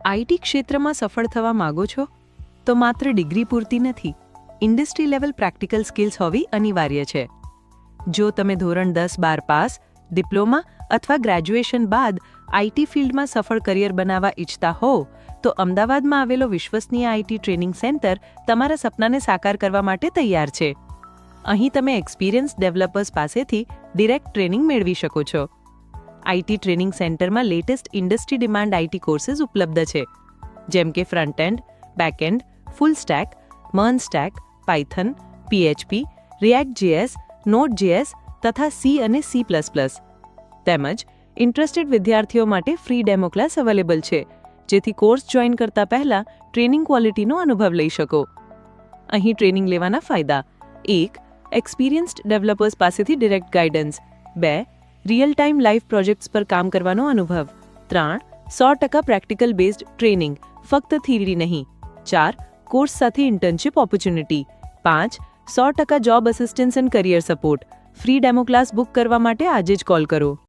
IT ક્ષેત્રમાં સફળ થવા માંગો છો તો માત્ર ડિગ્રી પૂરતી નથી, ઇન્ડસ્ટ્રી લેવલ પ્રેક્ટિકલ સ્કિલ્સ હોવી અનિવાર્ય છે. જો તમે ધોરણ 10-12 પાસ, ડિપ્લોમા અથવા ગ્રેજ્યુએશન બાદ આઈટી ફિલ્ડમાં સફળ કરિયર બનાવવા ઈચ્છતા હો તો અમદાવાદમાં આવેલો વિશ્વસનીય આઈટી ટ્રેનિંગ સેન્ટર તમારા સપનાને સાકાર કરવા માટે તૈયાર છે. અહીં તમે એક્સપિરિયન્સ ડેવલપર્સ પાસેથી ડિરેક્ટ ટ્રેનિંગ મેળવી શકો છો. આઈટી ટ્રેનિંગ સેન્ટરમાં latest industry demand IT courses ઉપલબ્ધ છે, જેમ કે front end, back end, full stack, MERN stack, Python, PHP, React JS, Node JS તથા સી અને સી++. તેમજ ઇન્ટરેસ્ટેડ વિદ્યાર્થીઓ માટે ફ્રી ડેમો ક્લાસ અવેલેબલ છે, જેથી કોર્સ જોઈન કરતા પહેલા ટ્રેનિંગ ક્વોલિટીનો અનુભવ લઈ શકો. અહીં ટ્રેનિંગ લેવાના ફાયદા: 1. એક્સપિરિયન્સ્ડ ડેવલપર્સ પાસેથી direct guidance. 2. Real time live projects પર કામ કરવાનો અનુભવ. 3. 100% પ્રેક્ટિકલ બેઝડ ટ્રેનિંગ, ફક્ત થિયરી નહીં. 4. કોર્સ સાથે internship opportunity. 5. 100% job assistance and career support. Free demo class book કરવા માટે આજે જ કોલ કરો.